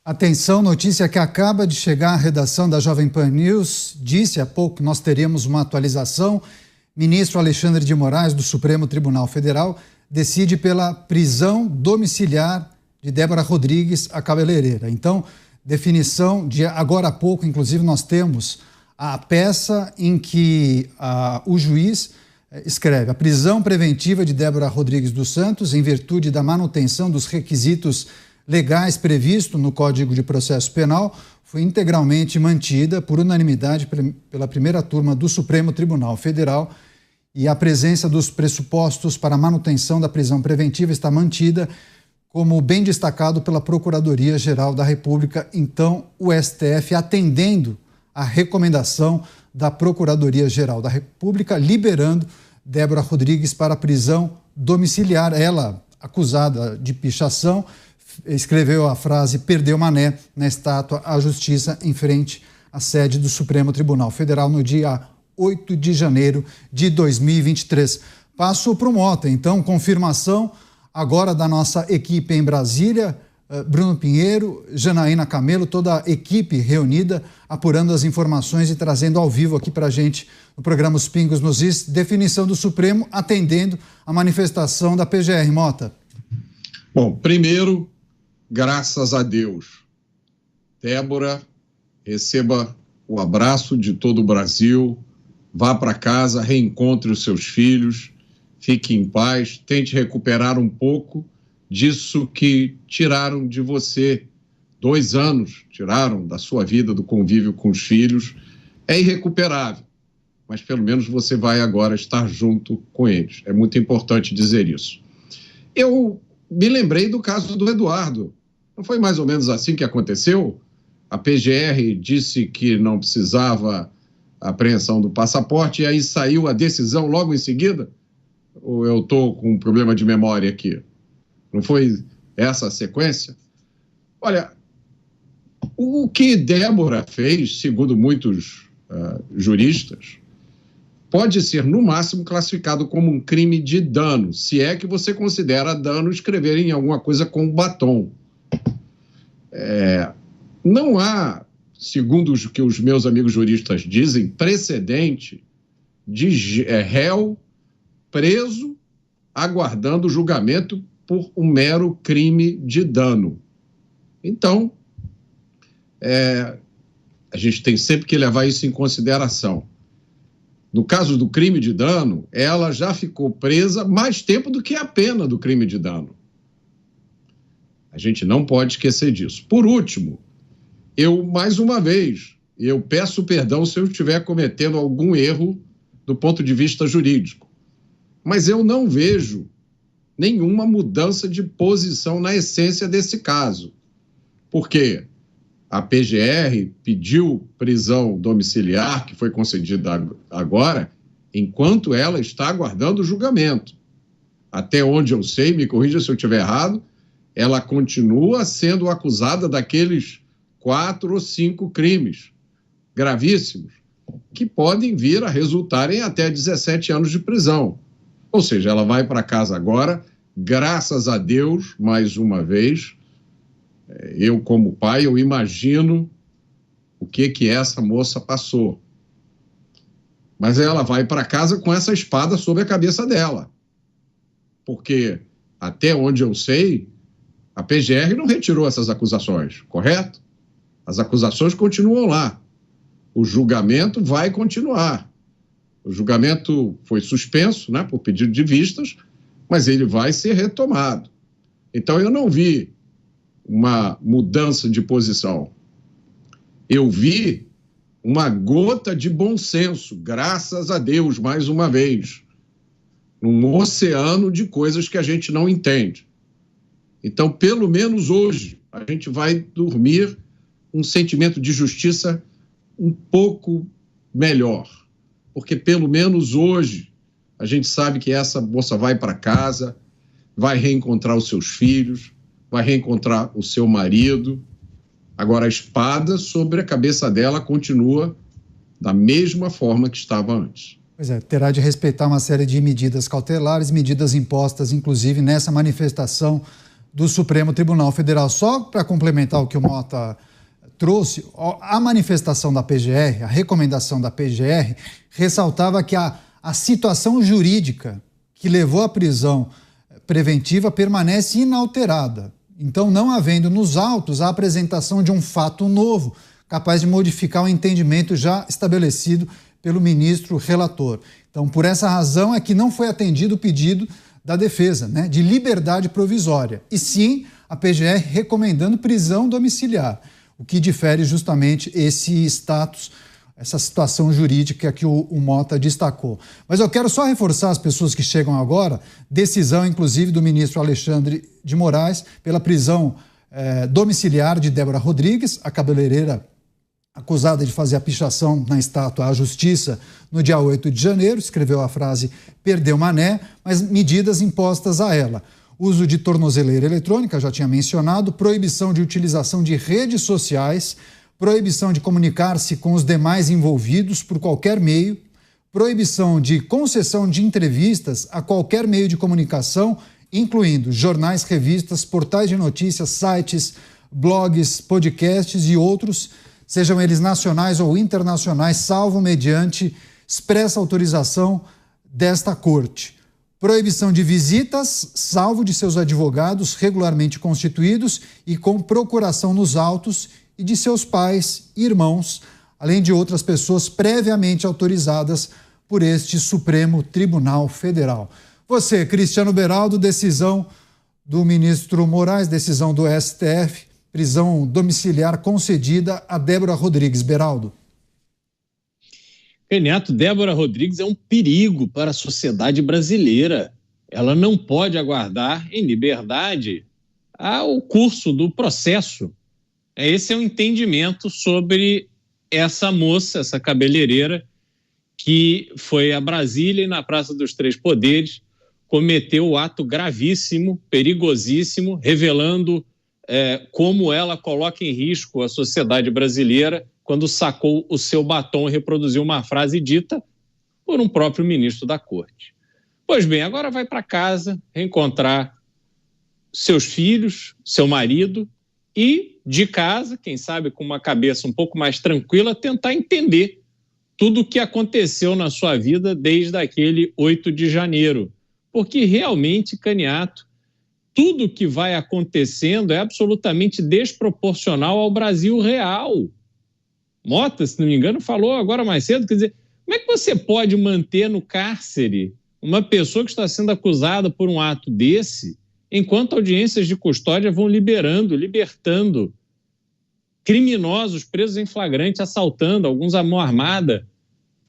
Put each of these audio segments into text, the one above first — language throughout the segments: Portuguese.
Atenção, notícia que acaba de chegar à redação da Jovem Pan News. Disse há pouco que nós teríamos uma atualização. Ministro Alexandre de Moraes, do Supremo Tribunal Federal, decide pela prisão domiciliar de Débora Rodrigues, a cabeleireira. Então, definição de agora há pouco, inclusive nós temos a peça em que o juiz escreve: a prisão preventiva de Débora Rodrigues dos Santos, em virtude da manutenção dos requisitos legais previsto no Código de Processo Penal, foi integralmente mantida por unanimidade pela primeira turma do Supremo Tribunal Federal, e a presença dos pressupostos para a manutenção da prisão preventiva está mantida, como bem destacado pela Procuradoria-Geral da República. Então, o STF, atendendo a recomendação da Procuradoria-Geral da República, liberando Débora Rodrigues para a prisão domiciliar. Ela, acusada de pichação, escreveu a frase "perdeu Mané" na estátua à Justiça em frente à sede do Supremo Tribunal Federal no dia 8 de janeiro de 2023. Passo para o Mota, então, confirmação agora da nossa equipe em Brasília, Bruno Pinheiro, Janaína Camelo, toda a equipe reunida, apurando as informações e trazendo ao vivo aqui para a gente no programa Os Pingos nos Is, definição do Supremo atendendo a manifestação da PGR. Mota. Bom, primeiro, graças a Deus, Débora, receba o abraço de todo o Brasil, vá para casa, reencontre os seus filhos, fique em paz, tente recuperar um pouco disso que tiraram de você. 2 anos tiraram da sua vida, do convívio com os filhos. É irrecuperável, mas pelo menos você vai agora estar junto com eles. É muito importante dizer isso. Eu me lembrei do caso do Eduardo. Não foi mais ou menos assim que aconteceu? A PGR disse que não precisava apreensão do passaporte e aí saiu a decisão logo em seguida? Ou eu estou com um problema de memória aqui? Não foi essa a sequência? Olha, o que Débora fez, segundo muitos juristas, pode ser, no máximo, classificado como um crime de dano, se é que você considera dano escrever em alguma coisa com batom. Não há, segundo o que os meus amigos juristas dizem, precedente de réu preso aguardando julgamento por um mero crime de dano. Então, a gente tem sempre que levar isso em consideração. No caso do crime de dano, ela já ficou presa mais tempo do que a pena do crime de dano. A gente não pode esquecer disso. Por último, mais uma vez, eu peço perdão se eu estiver cometendo algum erro do ponto de vista jurídico, mas eu não vejo nenhuma mudança de posição na essência desse caso. Porque a PGR pediu prisão domiciliar, que foi concedida agora, enquanto ela está aguardando o julgamento. Até onde eu sei, me corrija se eu estiver errado, ela continua sendo acusada daqueles 4 ou 5 crimes gravíssimos, que podem vir a resultar em até 17 anos de prisão. Ou seja, ela vai para casa agora, graças a Deus, mais uma vez. Eu, como pai, eu imagino o que essa moça passou. Mas ela vai para casa com essa espada sobre a cabeça dela. Porque, até onde eu sei, a PGR não retirou essas acusações, correto? As acusações continuam lá. O julgamento vai continuar. O julgamento foi suspenso, né, por pedido de vistas, mas ele vai ser retomado. Então, eu não vi uma mudança de posição. Eu vi uma gota de bom senso, graças a Deus, mais uma vez, num oceano de coisas que a gente não entende. Então, pelo menos hoje, a gente vai dormir um sentimento de justiça um pouco melhor, porque pelo menos hoje a gente sabe que essa moça vai para casa, vai reencontrar os seus filhos, vai reencontrar o seu marido. Agora, a espada sobre a cabeça dela continua da mesma forma que estava antes. Pois é, terá de respeitar uma série de medidas cautelares, medidas impostas, inclusive, nessa manifestação do Supremo Tribunal Federal. Só para complementar o que o Mota trouxe, a manifestação da PGR, a recomendação da PGR, ressaltava que a situação jurídica que levou à prisão preventiva permanece inalterada. Então, não havendo nos autos a apresentação de um fato novo, capaz de modificar o entendimento já estabelecido pelo ministro relator. Então, por essa razão é que não foi atendido o pedido da defesa, né, de liberdade provisória, e sim a PGR recomendando prisão domiciliar, o que difere justamente esse status, essa situação jurídica que o Mota destacou. Mas eu quero só reforçar as pessoas que chegam agora, decisão inclusive do ministro Alexandre de Moraes pela prisão domiciliar de Débora Rodrigues, a cabeleireira acusada de fazer a pichação na estátua à Justiça no dia 8 de janeiro, escreveu a frase "perdeu Mané", mas medidas impostas a ela. Uso de tornozeleira eletrônica, já tinha mencionado, proibição de utilização de redes sociais, proibição de comunicar-se com os demais envolvidos por qualquer meio, proibição de concessão de entrevistas a qualquer meio de comunicação, incluindo jornais, revistas, portais de notícias, sites, blogs, podcasts e outros, sejam eles nacionais ou internacionais, salvo mediante expressa autorização desta Corte. Proibição de visitas, salvo de seus advogados regularmente constituídos e com procuração nos autos, e de seus pais e irmãos, além de outras pessoas previamente autorizadas por este Supremo Tribunal Federal. Você, Cristiano Beraldo, decisão do ministro Moraes, decisão do STF, prisão domiciliar concedida a Débora Rodrigues. Beraldo. Renato, Débora Rodrigues é um perigo para a sociedade brasileira. Ela não pode aguardar em liberdade o curso do processo. Esse é o entendimento sobre essa moça, essa cabeleireira, que foi a Brasília e na Praça dos Três Poderes cometeu o ato gravíssimo, perigosíssimo, revelando como ela coloca em risco a sociedade brasileira quando sacou o seu batom e reproduziu uma frase dita por um próprio ministro da Corte. Pois bem, agora vai para casa reencontrar seus filhos, seu marido e, de casa, quem sabe com uma cabeça um pouco mais tranquila, tentar entender tudo o que aconteceu na sua vida desde aquele 8 de janeiro. Porque realmente, Caniato, tudo que vai acontecendo é absolutamente desproporcional ao Brasil real. Mota, se não me engano, falou agora mais cedo, quer dizer, como é que você pode manter no cárcere uma pessoa que está sendo acusada por um ato desse, enquanto audiências de custódia vão libertando criminosos presos em flagrante, assaltando, alguns à mão armada,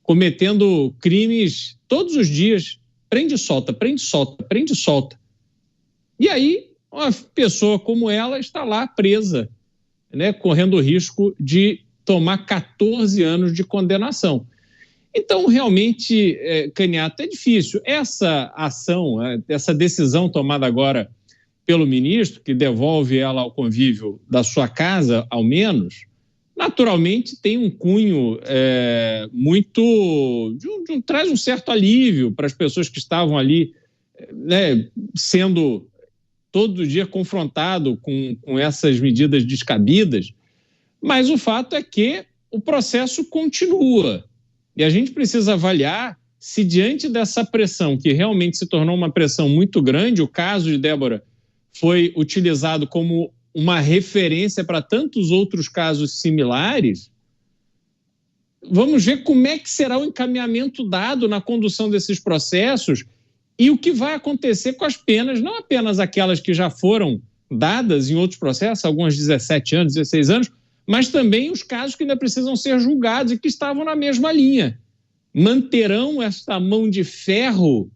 cometendo crimes todos os dias, prende e solta, prende e solta, prende e solta. E aí, uma pessoa como ela está lá presa, né, correndo o risco de tomar 14 anos de condenação. Então, realmente, Caniato, é difícil. Essa ação, essa decisão tomada agora pelo ministro, que devolve ela ao convívio da sua casa, ao menos, naturalmente tem um cunho traz um certo alívio para as pessoas que estavam ali, né, sendo todo dia confrontado com essas medidas descabidas, mas o fato é que o processo continua. E a gente precisa avaliar se, diante dessa pressão, que realmente se tornou uma pressão muito grande, o caso de Débora foi utilizado como uma referência para tantos outros casos similares, vamos ver como é que será o encaminhamento dado na condução desses processos e o que vai acontecer com as penas, não apenas aquelas que já foram dadas em outros processos, algumas 17 anos, 16 anos, mas também os casos que ainda precisam ser julgados e que estavam na mesma linha. Manterão esta mão de ferro,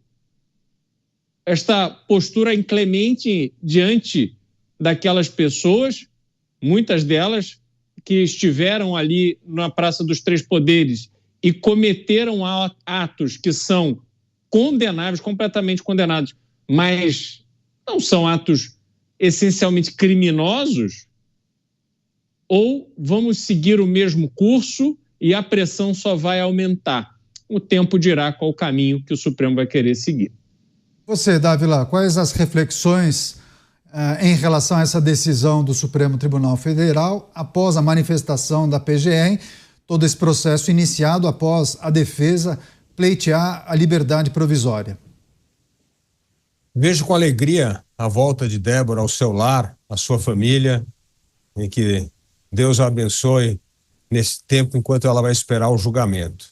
esta postura inclemente diante daquelas pessoas, muitas delas que estiveram ali na Praça dos Três Poderes e cometeram atos que são condenáveis, completamente condenados, mas não são atos essencialmente criminosos? Ou vamos seguir o mesmo curso e a pressão só vai aumentar? O tempo dirá qual o caminho que o Supremo vai querer seguir. Você, Dávila, quais as reflexões em relação a essa decisão do Supremo Tribunal Federal, após a manifestação da PGR, todo esse processo iniciado após a defesa pleitear a liberdade provisória? Vejo com alegria a volta de Débora ao seu lar, à sua família, e que Deus a abençoe nesse tempo enquanto ela vai esperar o julgamento.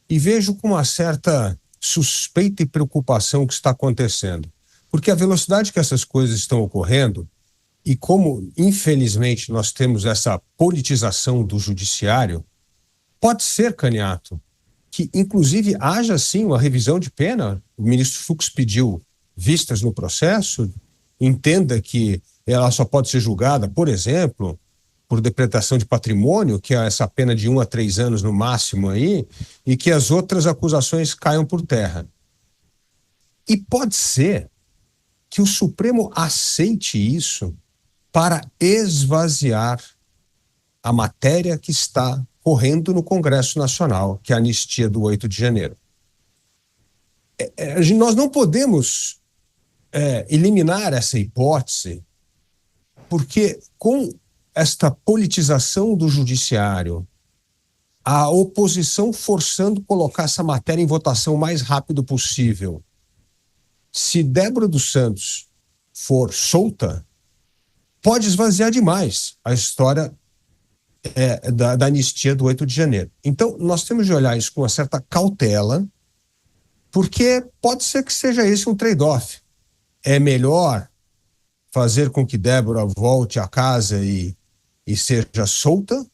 E vejo com uma certa suspeita e preocupação o que está acontecendo. Porque a velocidade que essas coisas estão ocorrendo, e como, infelizmente, nós temos essa politização do judiciário, pode ser, Caniato, que, inclusive, haja, sim, uma revisão de pena. O ministro Fux pediu vistas no processo, entenda que ela só pode ser julgada, por exemplo, por depredação de patrimônio, que é essa pena de 1 a 3 anos no máximo aí, e que as outras acusações caiam por terra. E pode ser que o Supremo aceite isso para esvaziar a matéria que está correndo no Congresso Nacional, que é a anistia do 8 de janeiro. Nós não podemos eliminar essa hipótese, porque com esta politização do judiciário, a oposição forçando colocar essa matéria em votação o mais rápido possível, se Débora dos Santos for solta, pode esvaziar demais a história da anistia do 8 de janeiro. Então, nós temos de olhar isso com uma certa cautela, porque pode ser que seja esse um trade-off. É melhor fazer com que Débora volte a casa e seja solta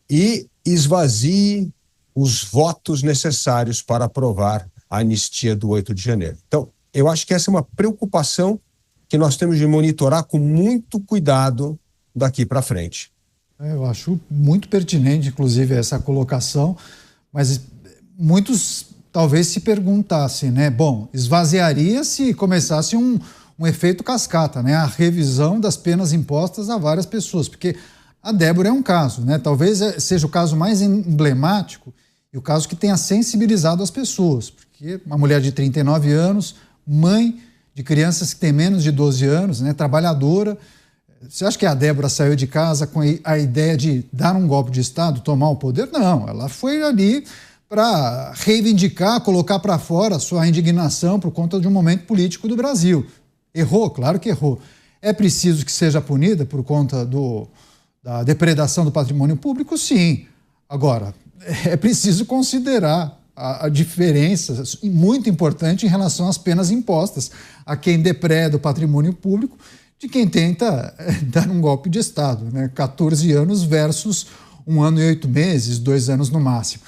e esvazie os votos necessários para aprovar a anistia do 8 de janeiro. Então, eu acho que essa é uma preocupação que nós temos de monitorar com muito cuidado daqui para frente. Eu acho muito pertinente, inclusive, essa colocação, mas muitos talvez se perguntassem, né? Bom, esvaziaria se começasse um efeito cascata, né? A revisão das penas impostas a várias pessoas, porque a Débora é um caso, né? Talvez seja o caso mais emblemático e o caso que tenha sensibilizado as pessoas, porque uma mulher de 39 anos, mãe de crianças que têm menos de 12 anos, né? Trabalhadora. Você acha que a Débora saiu de casa com a ideia de dar um golpe de Estado, tomar o poder? Não, ela foi ali para reivindicar, colocar para fora a sua indignação por conta de um momento político do Brasil. Errou? Claro que errou. É preciso que seja punida por conta da depredação do patrimônio público? Sim. Agora, é preciso considerar a diferença muito importante em relação às penas impostas a quem depreda o patrimônio público de quem tenta dar um golpe de Estado, né? 14 anos versus 1 ano e 8 meses, 2 anos no máximo.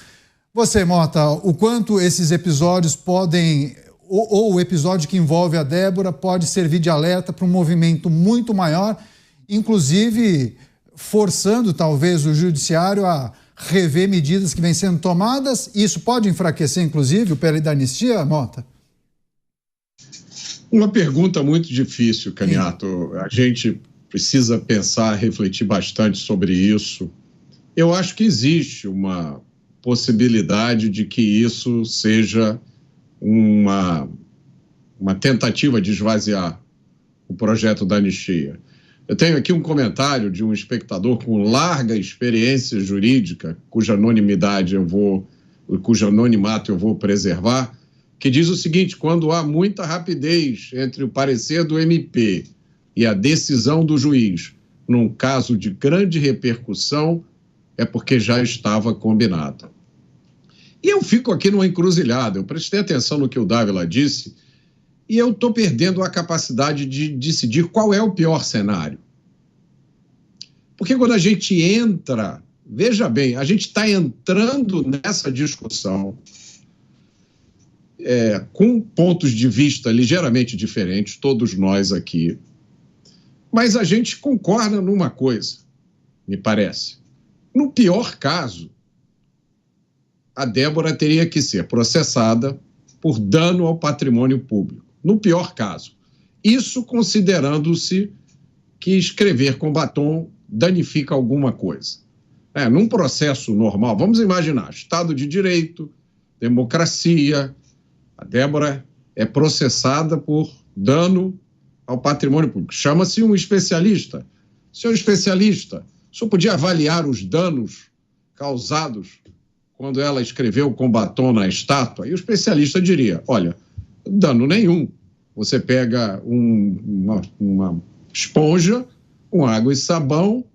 Você, Mota, o quanto esses episódios podem, ou o episódio que envolve a Débora, pode servir de alerta para um movimento muito maior, inclusive forçando talvez o judiciário a rever medidas que vêm sendo tomadas? Isso pode enfraquecer, inclusive, o PL da anistia, Mota? Uma pergunta muito difícil, Caniato. A gente precisa pensar, refletir bastante sobre isso. Eu acho que existe uma possibilidade de que isso seja uma tentativa de esvaziar o projeto da anistia. Eu tenho aqui um comentário de um espectador com larga experiência jurídica, cujo anonimato eu vou preservar, que diz o seguinte: quando há muita rapidez entre o parecer do MP e a decisão do juiz, num caso de grande repercussão, é porque já estava combinado. E eu fico aqui numa encruzilhada. Eu prestei atenção no que o Dávila disse e eu estou perdendo a capacidade de decidir qual é o pior cenário. Porque quando a gente entra, veja bem, a gente está entrando nessa discussão com pontos de vista ligeiramente diferentes, todos nós aqui, mas a gente concorda numa coisa, me parece. No pior caso, a Débora teria que ser processada por dano ao patrimônio público. No pior caso. Isso considerando-se que escrever com batom danifica alguma coisa. Num processo normal, vamos imaginar, Estado de Direito, democracia, a Débora é processada por dano ao patrimônio público. Chama-se um especialista. Senhor especialista, o senhor podia avaliar os danos causados quando ela escreveu com batom na estátua? E o especialista diria, olha, dano nenhum. Você pega uma esponja, com água e sabão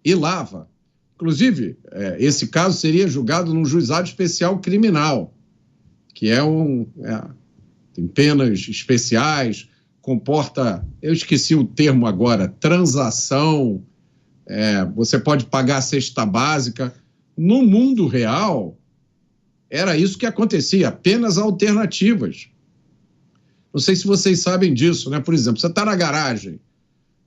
e lava. Inclusive, esse caso seria julgado num juizado especial criminal, que tem penas especiais, comporta, eu esqueci o termo agora, transação, você pode pagar a cesta básica. No mundo real, era isso que acontecia, penas alternativas. Não sei se vocês sabem disso, né? Por exemplo, você está na garagem,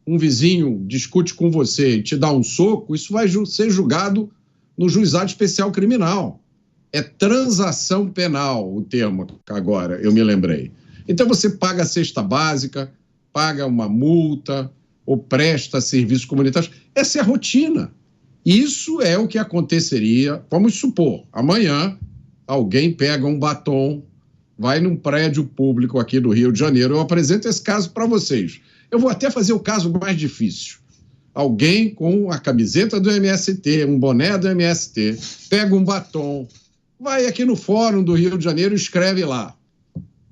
um vizinho discute com você e te dá um soco, isso vai ser julgado no juizado especial criminal. É transação penal o termo agora, eu me lembrei. Então você paga a cesta básica, paga uma multa ou presta serviços comunitários. Essa é a rotina. Isso é o que aconteceria, vamos supor, amanhã alguém pega um batom, vai num prédio público aqui do Rio de Janeiro. Eu apresento esse caso para vocês. Eu vou até fazer o caso mais difícil. Alguém com a camiseta do MST, um boné do MST, pega um batom, vai aqui no Fórum do Rio de Janeiro e escreve lá,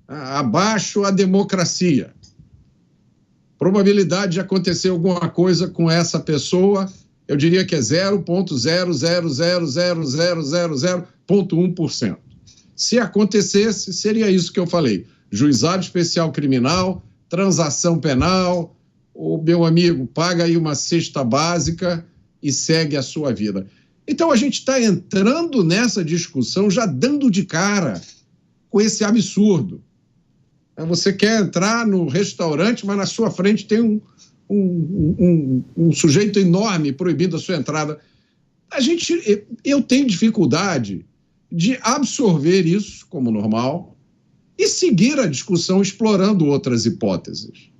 abaixo a democracia. Probabilidade de acontecer alguma coisa com essa pessoa, eu diria que é 0,0000000.1%. Se acontecesse, seria isso que eu falei. Juizado especial criminal, transação penal, o meu amigo paga aí uma cesta básica e segue a sua vida. Então a gente está entrando nessa discussão já dando de cara com esse absurdo. Você quer entrar no restaurante, mas na sua frente tem um sujeito enorme proibindo a sua entrada. Eu tenho dificuldade de absorver isso como normal e seguir a discussão explorando outras hipóteses.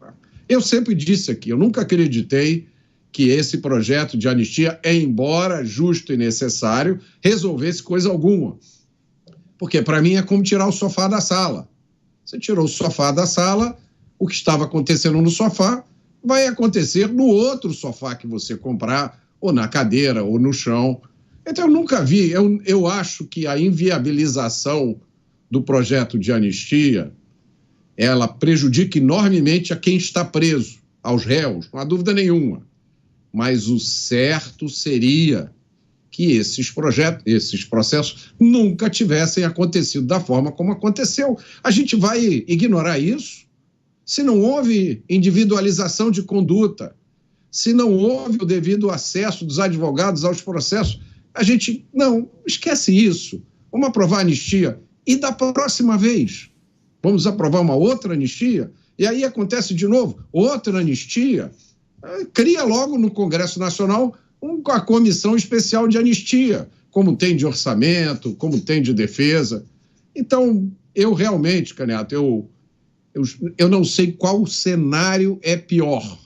Eu sempre disse aqui, eu nunca acreditei que esse projeto de anistia, embora justo e necessário, resolvesse coisa alguma. Porque, para mim, é como tirar o sofá da sala. Você tirou o sofá da sala, o que estava acontecendo no sofá vai acontecer no outro sofá que você comprar, ou na cadeira, ou no chão. Então, eu nunca vi, eu acho que a inviabilização do projeto de anistia, ela prejudica enormemente a quem está preso, aos réus, não há dúvida nenhuma. Mas o certo seria que esses processos nunca tivessem acontecido da forma como aconteceu. A gente vai ignorar isso? Se não houve individualização de conduta, se não houve o devido acesso dos advogados aos processos, a gente, não, esquece isso. Vamos aprovar a anistia. E da próxima vez, vamos aprovar uma outra anistia? E aí acontece de novo, outra anistia? Cria logo no Congresso Nacional a comissão especial de anistia, como tem de orçamento, como tem de defesa. Então, eu realmente, Caneato, eu não sei qual cenário é pior,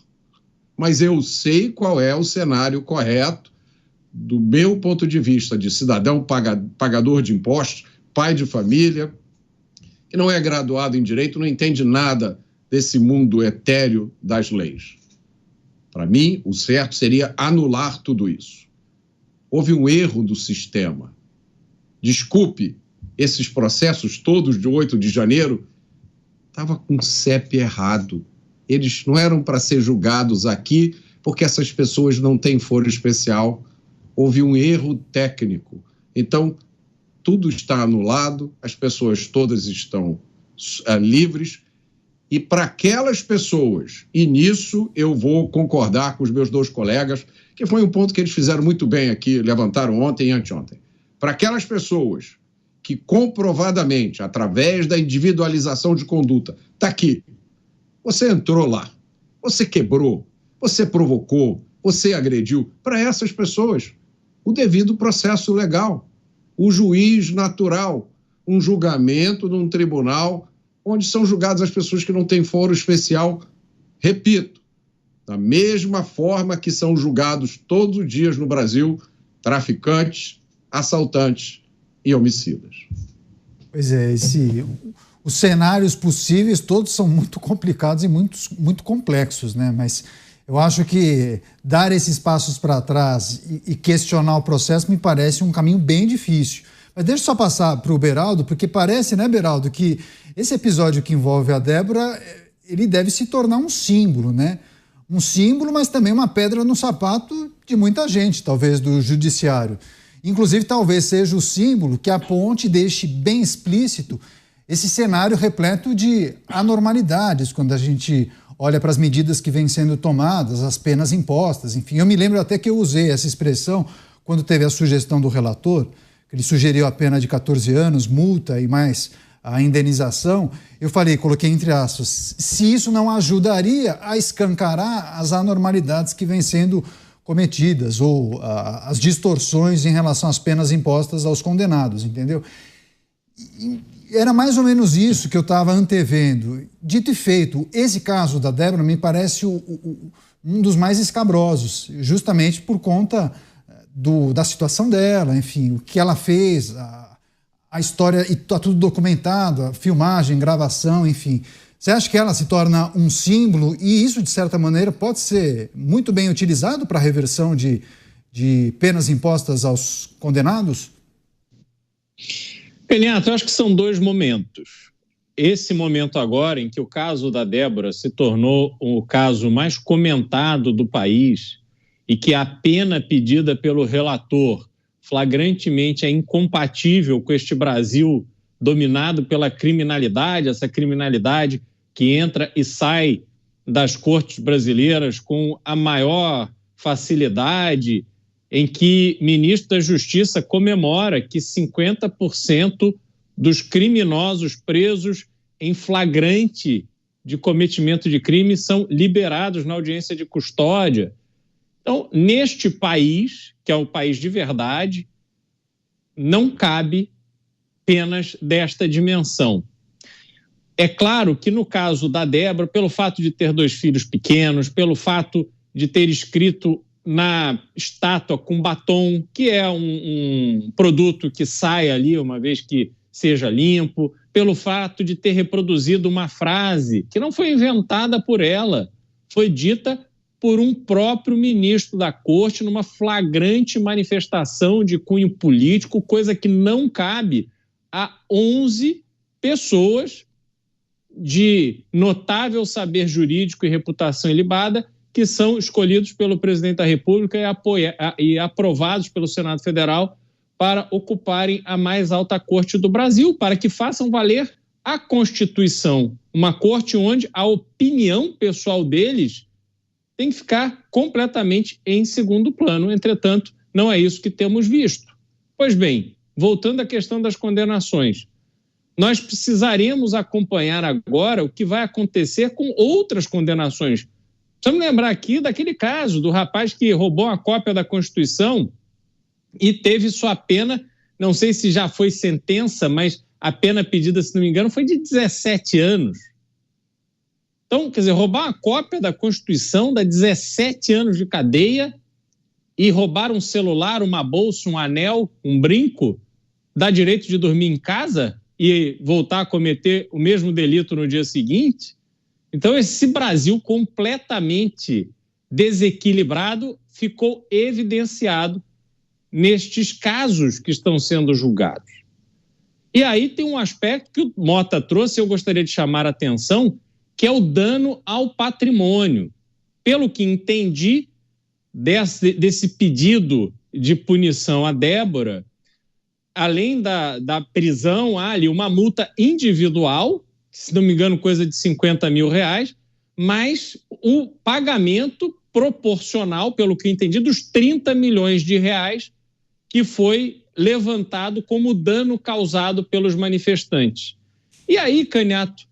mas eu sei qual é o cenário correto do meu ponto de vista de cidadão pagador de impostos, pai de família, que não é graduado em direito, não entende nada desse mundo etéreo das leis. Para mim, o certo seria anular tudo isso. Houve um erro do sistema. Desculpe, esses processos todos de 8 de janeiro estavam com CEP errado. Eles não eram para ser julgados aqui porque essas pessoas não têm foro especial. Houve um erro técnico. Então, tudo está anulado, as pessoas todas estão livres. E para aquelas pessoas, e nisso eu vou concordar com os meus dois colegas, que foi um ponto que eles fizeram muito bem aqui, levantaram ontem e anteontem. Para aquelas pessoas que comprovadamente, através da individualização de conduta, está aqui, você entrou lá, você quebrou, você provocou, você agrediu, para essas pessoas, o devido processo legal, o juiz natural, um julgamento num tribunal onde são julgadas as pessoas que não têm foro especial, repito, da mesma forma que são julgados todos os dias no Brasil traficantes, assaltantes e homicidas. Pois é, os cenários possíveis todos são muito complicados e muito complexos, né? Mas eu acho que dar esses passos para trás e questionar o processo me parece um caminho bem difícil. Mas deixa eu só passar para o Beraldo, porque parece, né, Beraldo, que esse episódio que envolve a Débora, ele deve se tornar um símbolo, né? Um símbolo, mas também uma pedra no sapato de muita gente, talvez do judiciário. Inclusive, talvez seja o símbolo que aponte e deixe bem explícito esse cenário repleto de anormalidades, quando a gente olha para as medidas que vêm sendo tomadas, as penas impostas, enfim. Eu me lembro até que eu usei essa expressão quando teve a sugestão do relator, que ele sugeriu a pena de 14 anos, multa e mais a indenização. Eu falei, coloquei entre aspas, se isso não ajudaria a escancarar as anormalidades que vêm sendo cometidas ou as distorções em relação às penas impostas aos condenados, entendeu? Era mais ou menos isso que eu estava antevendo. Dito e feito, esse caso da Débora me parece um dos mais escabrosos, justamente por conta da situação dela, enfim, o que ela fez, a história, e está tudo documentado, a filmagem, gravação, enfim. Você acha que ela se torna um símbolo e isso, de certa maneira, pode ser muito bem utilizado para a reversão de penas impostas aos condenados? Peniato, eu acho que são dois momentos. Esse momento agora, em que o caso da Débora se tornou o caso mais comentado do país e que a pena pedida pelo relator flagrantemente é incompatível com este Brasil dominado pela criminalidade, essa criminalidade que entra e sai das cortes brasileiras com a maior facilidade, em que o ministro da Justiça comemora que 50% dos criminosos presos em flagrante de cometimento de crime são liberados na audiência de custódia. Então, neste país, que é um país de verdade, não cabe penas desta dimensão. É claro que no caso da Débora, pelo fato de ter 2 filhos pequenos, pelo fato de ter escrito na estátua com batom, que é um produto que sai ali uma vez que seja limpo, pelo fato de ter reproduzido uma frase que não foi inventada por ela, foi dita por um próprio ministro da Corte numa flagrante manifestação de cunho político, coisa que não cabe a 11 pessoas de notável saber jurídico e reputação ilibada que são escolhidos pelo presidente da República e aprovados pelo Senado Federal para ocuparem a mais alta corte do Brasil, para que façam valer a Constituição. Uma corte onde a opinião pessoal deles tem que ficar completamente em segundo plano. Entretanto, não é isso que temos visto. Pois bem, voltando à questão das condenações, nós precisaremos acompanhar agora o que vai acontecer com outras condenações. Precisamos lembrar aqui daquele caso do rapaz que roubou uma cópia da Constituição e teve sua pena, não sei se já foi sentença, mas a pena pedida, se não me engano, foi de 17 anos. Então, quer dizer, roubar uma cópia da Constituição dá 17 anos de cadeia e roubar um celular, uma bolsa, um anel, um brinco, dá direito de dormir em casa e voltar a cometer o mesmo delito no dia seguinte? Então, esse Brasil completamente desequilibrado ficou evidenciado nestes casos que estão sendo julgados. E aí tem um aspecto que o Mota trouxe, eu gostaria de chamar a atenção, que é o dano ao patrimônio. Pelo que entendi desse pedido de punição à Débora, além da prisão, há ali uma multa individual, se não me engano, coisa de R$50 mil, mas o pagamento proporcional, pelo que entendi, dos R$30 milhões que foi levantado como dano causado pelos manifestantes. E aí, Caniato,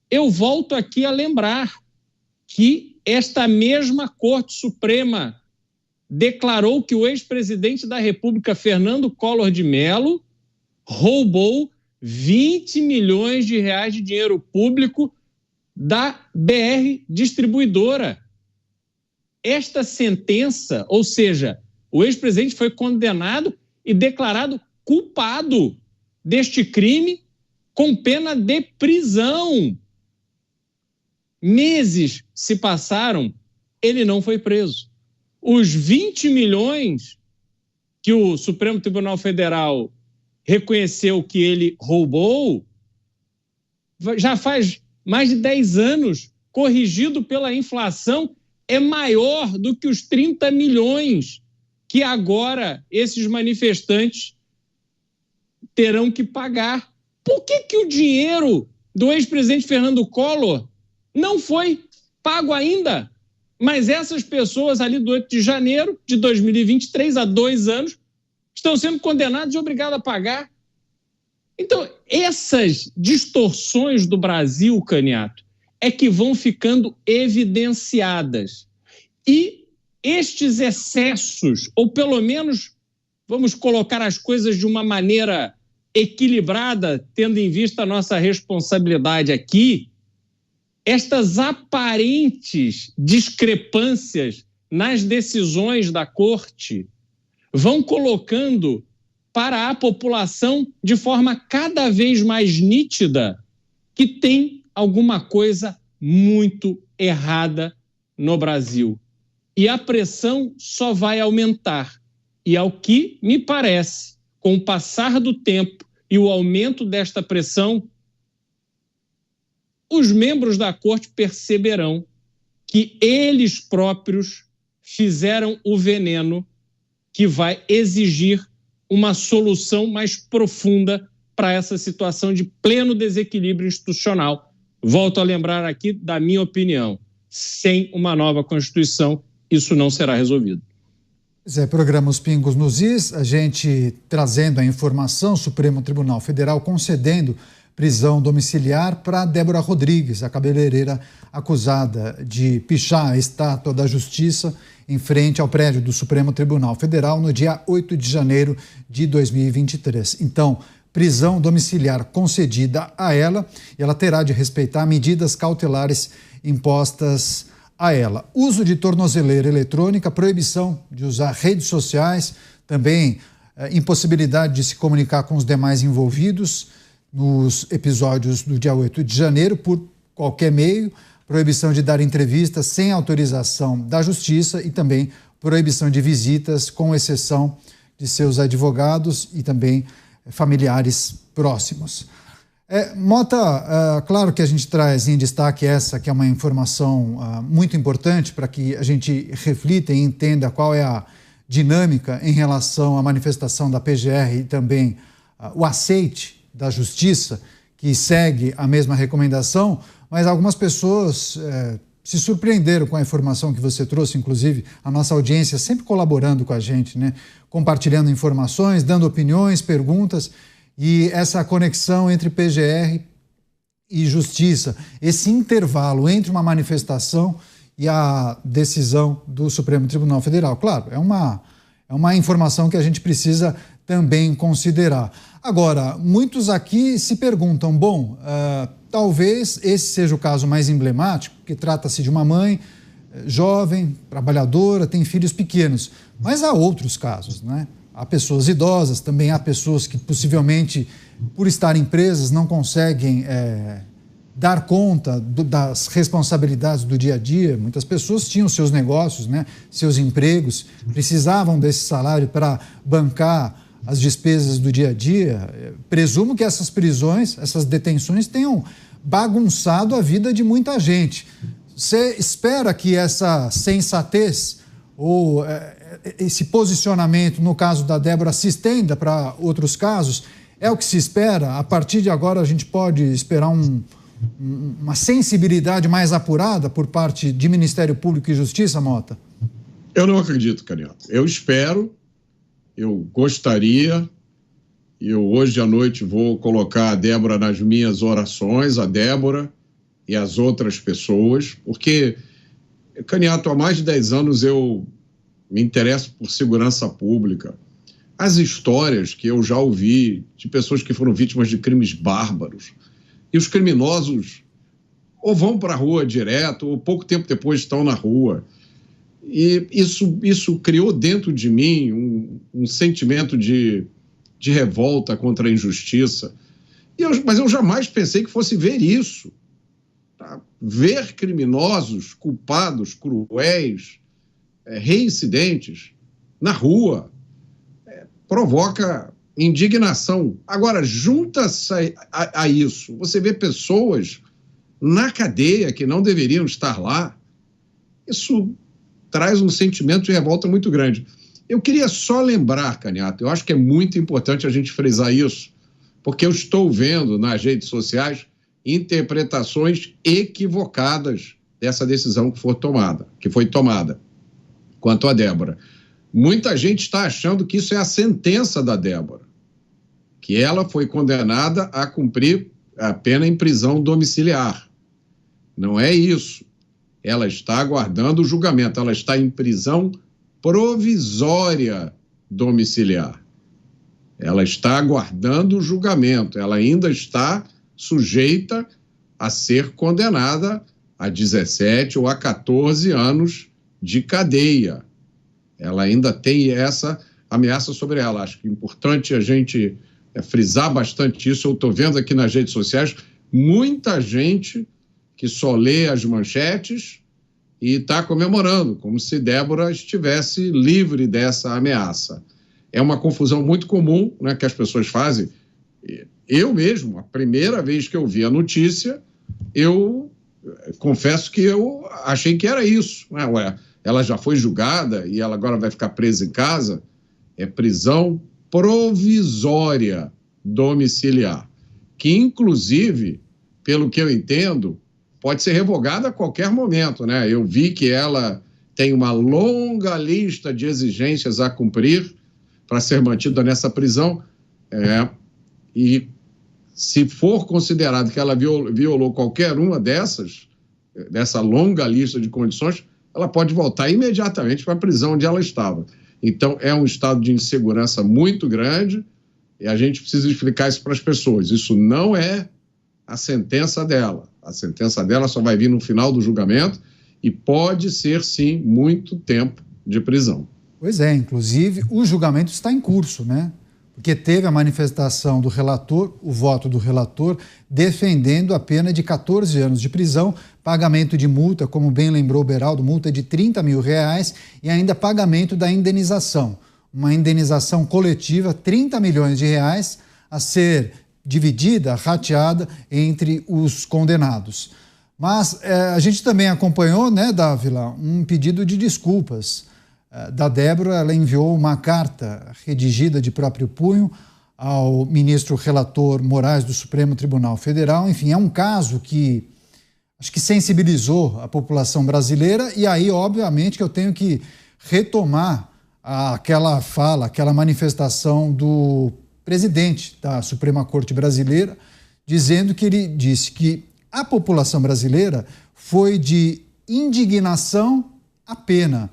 eu volto aqui a lembrar que esta mesma Corte Suprema declarou que o ex-presidente da República, Fernando Collor de Mello, roubou R$20 milhões de dinheiro público da BR Distribuidora. Esta sentença, ou seja, o ex-presidente foi condenado e declarado culpado deste crime com pena de prisão. Meses se passaram, ele não foi preso. Os 20 milhões que o Supremo Tribunal Federal reconheceu que ele roubou, já faz mais de 10 anos, corrigido pela inflação, é maior do que os 30 milhões que agora esses manifestantes terão que pagar. Por que o dinheiro do ex-presidente Fernando Collor não foi pago ainda? Mas essas pessoas ali do 8 de janeiro de 2023, há 2 anos, estão sendo condenadas e obrigadas a pagar. Então, essas distorções do Brasil, Caniato, é que vão ficando evidenciadas. E estes excessos, ou pelo menos vamos colocar as coisas de uma maneira equilibrada, tendo em vista a nossa responsabilidade aqui, estas aparentes discrepâncias nas decisões da Corte vão colocando para a população de forma cada vez mais nítida que tem alguma coisa muito errada no Brasil. E a pressão só vai aumentar. E ao que me parece, com o passar do tempo e o aumento desta pressão, os membros da Corte perceberão que eles próprios fizeram o veneno que vai exigir uma solução mais profunda para essa situação de pleno desequilíbrio institucional. Volto a lembrar aqui da minha opinião. Sem uma nova Constituição, isso não será resolvido. Programa Os Pingos nos Is, a gente trazendo a informação, Supremo Tribunal Federal concedendo prisão domiciliar para Débora Rodrigues, a cabeleireira acusada de pichar a estátua da Justiça em frente ao prédio do Supremo Tribunal Federal no dia 8 de janeiro de 2023. Então, prisão domiciliar concedida a ela e ela terá de respeitar medidas cautelares impostas a ela. Uso de tornozeleira eletrônica, proibição de usar redes sociais, também impossibilidade de se comunicar com os demais envolvidos nos episódios do dia 8 de janeiro por qualquer meio, proibição de dar entrevistas sem autorização da Justiça e também proibição de visitas, com exceção de seus advogados e também familiares próximos. Mota, claro que a gente traz em destaque essa, que é uma informação muito importante para que a gente reflita e entenda qual é a dinâmica em relação à manifestação da PGR e também o aceite da Justiça, que segue a mesma recomendação, mas algumas pessoas se surpreenderam com a informação que você trouxe, inclusive a nossa audiência sempre colaborando com a gente, né? Compartilhando informações, dando opiniões, perguntas, e essa conexão entre PGR e Justiça, esse intervalo entre uma manifestação e a decisão do Supremo Tribunal Federal. Claro, é uma informação que a gente precisa também considerar. Agora, muitos aqui se perguntam, talvez esse seja o caso mais emblemático, porque trata-se de uma mãe jovem, trabalhadora, tem filhos pequenos, mas há outros casos, né? Há pessoas idosas, também há pessoas que possivelmente, por estarem presas, não conseguem dar conta das responsabilidades do dia a dia. Muitas pessoas tinham seus negócios, né, seus empregos, precisavam desse salário para bancar as despesas do dia a dia. Presumo que essas prisões, essas detenções tenham bagunçado a vida de muita gente. Você espera que essa sensatez ou esse posicionamento, no caso da Débora, se estenda para outros casos? É o que se espera? A partir de agora a gente pode esperar uma sensibilidade mais apurada por parte de Ministério Público e Justiça, Mota? Eu não acredito, Caniato. Eu espero, eu gostaria, e eu hoje à noite vou colocar a Débora nas minhas orações, a Débora e as outras pessoas, porque, Caniato, há mais de 10 anos eu me interesso por segurança pública. As histórias que eu já ouvi de pessoas que foram vítimas de crimes bárbaros, e os criminosos ou vão para a rua direto, ou pouco tempo depois estão na rua. E isso criou dentro de mim um sentimento de revolta contra a injustiça. Mas eu jamais pensei que fosse ver isso. Tá? Ver criminosos, culpados, cruéis, reincidentes na rua, provoca indignação. Agora, junta-se a isso, você vê pessoas na cadeia que não deveriam estar lá, isso traz um sentimento de revolta muito grande. Eu queria só lembrar, Canhato, eu acho que é muito importante a gente frisar isso, porque eu estou vendo nas redes sociais interpretações equivocadas dessa decisão que foi tomada quanto a Débora. Muita gente está achando que isso é a sentença da Débora, que ela foi condenada a cumprir a pena em prisão domiciliar. Não é isso. Ela está aguardando o julgamento, ela está em prisão provisória domiciliar. Ela está aguardando o julgamento, ela ainda está sujeita a ser condenada a 17 ou a 14 anos de cadeia. Ela ainda tem essa ameaça sobre ela. Acho que é importante a gente frisar bastante isso. Eu estou vendo aqui nas redes sociais muita gente que só lê as manchetes e está comemorando, como se Débora estivesse livre dessa ameaça. É uma confusão muito comum, né, que as pessoas fazem. Eu mesmo, a primeira vez que eu vi a notícia, eu confesso que eu achei que era isso. Né? Ué, ela já foi julgada e ela agora vai ficar presa em casa? É prisão provisória domiciliar, que inclusive, pelo que eu entendo, pode ser revogada a qualquer momento, né? Eu vi que ela tem uma longa lista de exigências a cumprir para ser mantida nessa prisão, e se for considerado que ela violou qualquer uma dessa longa lista de condições, ela pode voltar imediatamente para a prisão onde ela estava. Então, é um estado de insegurança muito grande e a gente precisa explicar isso para as pessoas. Isso não é a sentença dela. A sentença dela só vai vir no final do julgamento e pode ser, sim, muito tempo de prisão. Pois é, inclusive o julgamento está em curso, né? Porque teve a manifestação do relator, o voto do relator, defendendo a pena de 14 anos de prisão, pagamento de multa, como bem lembrou o Beraldo, multa de R$30 mil e ainda pagamento da indenização. Uma indenização coletiva, R$30 milhões a ser dividida, rateada entre os condenados. Mas a gente também acompanhou, né, Dávila, um pedido de desculpas da Débora. Ela enviou uma carta redigida de próprio punho ao ministro relator Moraes do Supremo Tribunal Federal. Enfim, é um caso que acho que sensibilizou a população brasileira e aí, obviamente, que eu tenho que retomar aquela fala, aquela manifestação do presidente da Suprema Corte Brasileira, dizendo que ele disse que a população brasileira foi de indignação à pena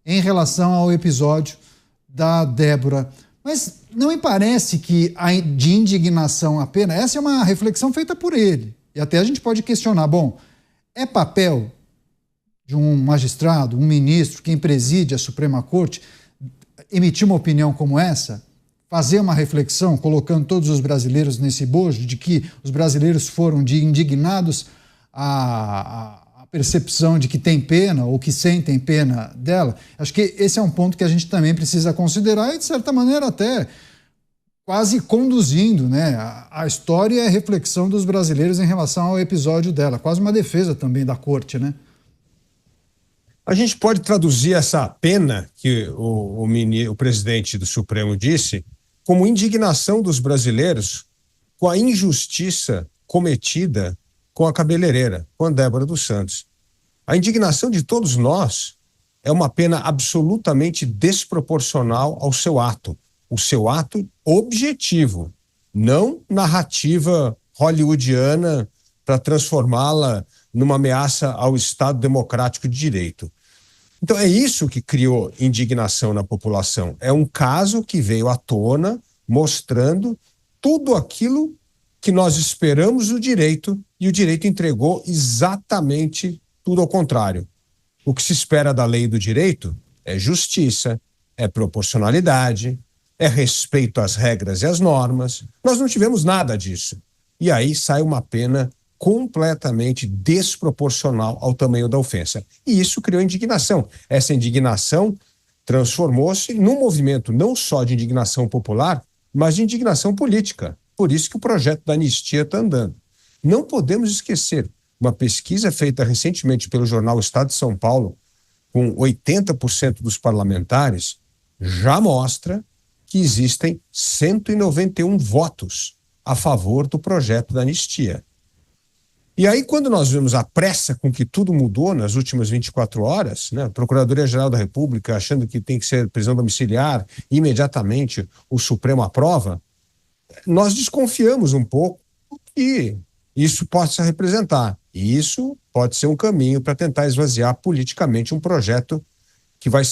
em relação ao episódio da Débora. Mas não me parece que de indignação à pena, essa é uma reflexão feita por ele. E até a gente pode questionar, bom, é papel de um magistrado, um ministro, quem preside a Suprema Corte, emitir uma opinião como essa? Fazer uma reflexão, colocando todos os brasileiros nesse bojo, de que os brasileiros foram de indignados à percepção de que tem pena ou que sentem pena dela? Acho que esse é um ponto que a gente também precisa considerar e, de certa maneira, até quase conduzindo, né, a história e a reflexão dos brasileiros em relação ao episódio dela. Quase uma defesa também da corte, né? A gente pode traduzir essa pena que o presidente do Supremo disse como indignação dos brasileiros com a injustiça cometida com a cabeleireira, com a Débora dos Santos. A indignação de todos nós é uma pena absolutamente desproporcional ao seu ato. O seu ato objetivo, não narrativa hollywoodiana para transformá-la numa ameaça ao Estado democrático de direito. Então é isso que criou indignação na população. É um caso que veio à tona mostrando tudo aquilo que nós esperamos do direito e o direito entregou exatamente tudo ao contrário. O que se espera da lei e do direito é justiça, é proporcionalidade, é respeito às regras e às normas. Nós não tivemos nada disso. e aí sai uma pena completamente desproporcional ao tamanho da ofensa. E isso criou indignação. Essa indignação transformou-se num movimento não só de indignação popular, mas de indignação política. Por isso que o projeto da anistia está andando. Não podemos esquecer, uma pesquisa feita recentemente pelo jornal Estado de São Paulo, com 80% dos parlamentares, já mostra que existem 191 votos a favor do projeto da anistia. E aí, quando nós vemos a pressa com que tudo mudou nas últimas 24 horas, né, a Procuradoria-Geral da República achando que tem que ser prisão domiciliar, imediatamente o Supremo aprova, nós desconfiamos um pouco que isso possa representar. E isso pode ser um caminho para tentar esvaziar politicamente um projeto que vai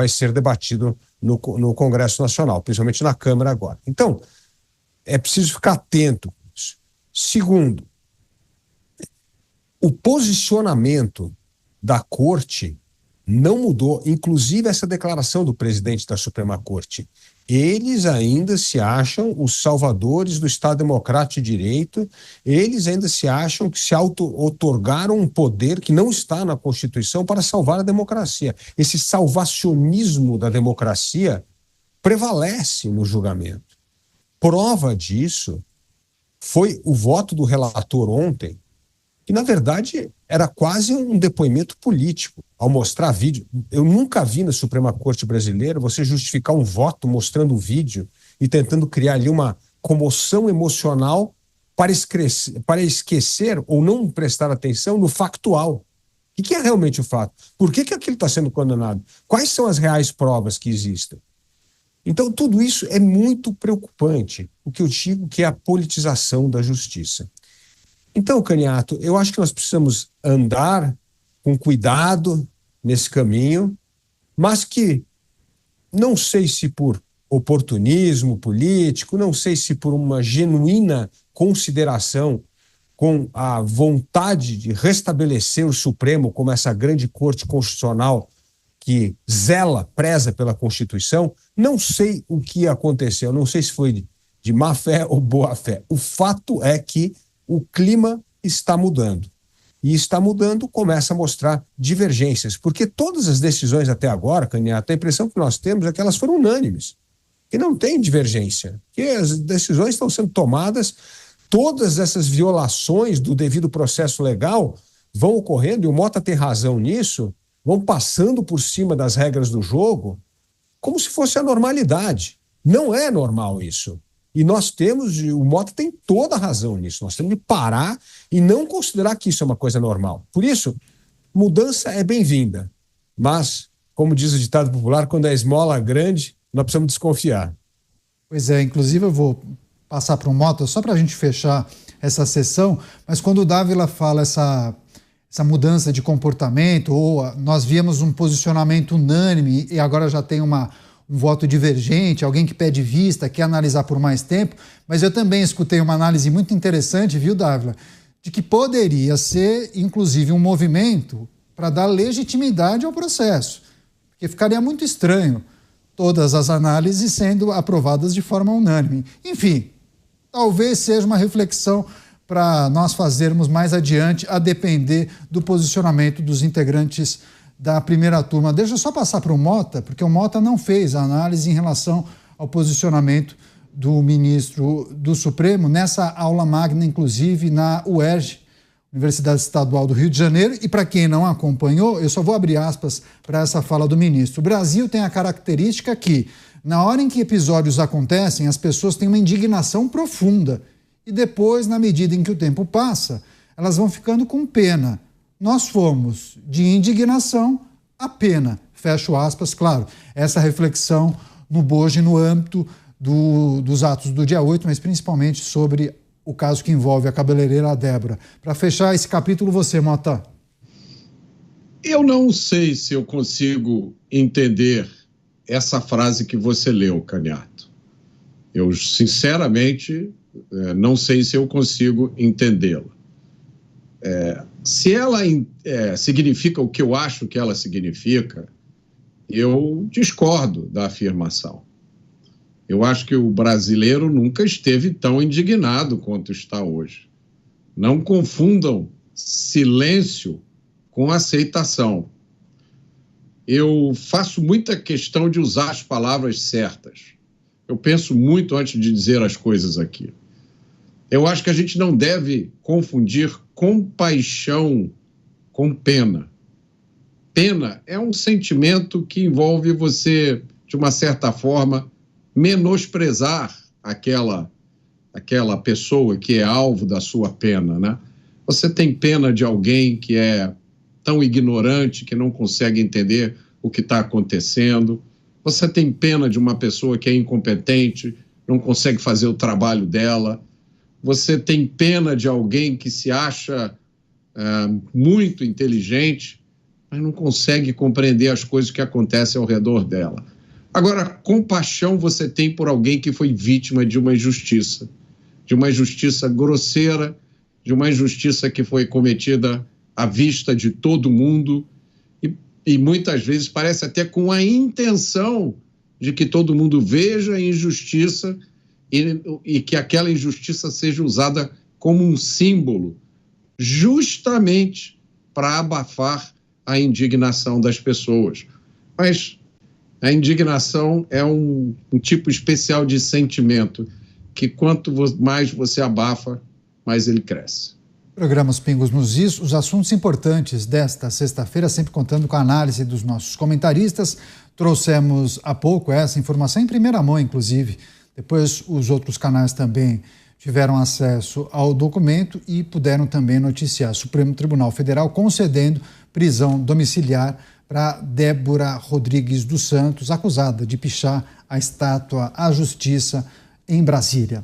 ser debatido no Congresso Nacional, principalmente na Câmara agora. Então, é preciso ficar atento com isso. Segundo, o posicionamento da Corte não mudou, inclusive essa declaração do presidente da Suprema Corte. Eles ainda se acham os salvadores do Estado Democrático de Direito, eles ainda se acham que se auto-otorgaram um poder que não está na Constituição para salvar a democracia. Esse salvacionismo da democracia prevalece no julgamento. Prova disso foi o voto do relator ontem, que na verdade era quase um depoimento político, ao mostrar vídeo. Eu nunca vi na Suprema Corte Brasileira você justificar um voto mostrando um vídeo e tentando criar ali uma comoção emocional para esquecer ou não prestar atenção no factual. O que é realmente o fato? Por que aquilo está sendo condenado? Quais são as reais provas que existem? Então, tudo isso é muito preocupante, o que eu digo que é a politização da justiça. Então, Caniato, eu acho que nós precisamos andar com cuidado nesse caminho, mas que não sei se por oportunismo político, não sei se por uma genuína consideração com a vontade de restabelecer o Supremo como essa grande corte constitucional que preza pela Constituição, não sei o que aconteceu, não sei se foi de má fé ou boa fé. O fato é que o clima está mudando. E está mudando, começa a mostrar divergências, porque todas as decisões até agora, Caniato, a impressão que nós temos é que elas foram unânimes, que não tem divergência, que as decisões estão sendo tomadas, todas essas violações do devido processo legal vão ocorrendo, e o Mota tem razão nisso, vão passando por cima das regras do jogo, como se fosse a normalidade. Não é normal isso. E nós temos, o Mota tem toda a razão nisso, nós temos que parar e não considerar que isso é uma coisa normal. Por isso, mudança é bem-vinda, mas, como diz o ditado popular, quando é esmola grande, nós precisamos desconfiar. Pois é, inclusive eu vou passar para o Mota, só para a gente fechar essa sessão, mas quando o Dávila fala essa mudança de comportamento, ou nós víamos um posicionamento unânime e agora já tem um voto divergente, alguém que pede vista, quer analisar por mais tempo, mas eu também escutei uma análise muito interessante, viu, Dávila, de que poderia ser, inclusive, um movimento para dar legitimidade ao processo, porque ficaria muito estranho todas as análises sendo aprovadas de forma unânime. Enfim, talvez seja uma reflexão para nós fazermos mais adiante, a depender do posicionamento dos integrantes da primeira turma. Deixa eu só passar para o Mota, porque o Mota não fez a análise em relação ao posicionamento do ministro do Supremo nessa aula magna, inclusive na UERJ, Universidade Estadual do Rio de Janeiro. E para quem não acompanhou, eu só vou abrir aspas para essa fala do ministro. O Brasil tem a característica que, na hora em que episódios acontecem, as pessoas têm uma indignação profunda. E depois, na medida em que o tempo passa, elas vão ficando com pena. Nós fomos de indignação a pena, fecho aspas, claro, essa reflexão no bojo no âmbito dos atos do dia 8, mas principalmente sobre o caso que envolve a cabeleireira Débora. Para fechar esse capítulo, você, Mota. Eu não sei se eu consigo entender essa frase que você leu, Caniato. Eu, sinceramente, não sei se eu consigo entendê-la. Se ela significa o que eu acho que ela significa, eu discordo da afirmação. Eu acho que o brasileiro nunca esteve tão indignado quanto está hoje. Não confundam silêncio com aceitação. Eu faço muita questão de usar as palavras certas. Eu penso muito antes de dizer as coisas aqui. Eu acho que a gente não deve confundir compaixão com pena. Pena é um sentimento que envolve você, de uma certa forma, menosprezar aquela pessoa que é alvo da sua pena, né? Você tem pena de alguém que é tão ignorante que não consegue entender o que está acontecendo. Você tem pena de uma pessoa que é incompetente, não consegue fazer o trabalho dela. Você tem pena de alguém que se acha muito inteligente, mas não consegue compreender as coisas que acontecem ao redor dela. Agora, compaixão você tem por alguém que foi vítima de uma injustiça grosseira, de uma injustiça que foi cometida à vista de todo mundo e muitas vezes parece até com a intenção de que todo mundo veja a injustiça e que aquela injustiça seja usada como um símbolo, justamente para abafar a indignação das pessoas. Mas a indignação é um tipo especial de sentimento que quanto mais você abafa, mais ele cresce. Programas Pingos nos Is, os assuntos importantes desta sexta-feira, sempre contando com a análise dos nossos comentaristas. Trouxemos há pouco essa informação em primeira mão, inclusive. Depois os outros canais também tiveram acesso ao documento e puderam também noticiar o Supremo Tribunal Federal concedendo prisão domiciliar para Débora Rodrigues dos Santos, acusada de pichar a estátua à Justiça em Brasília.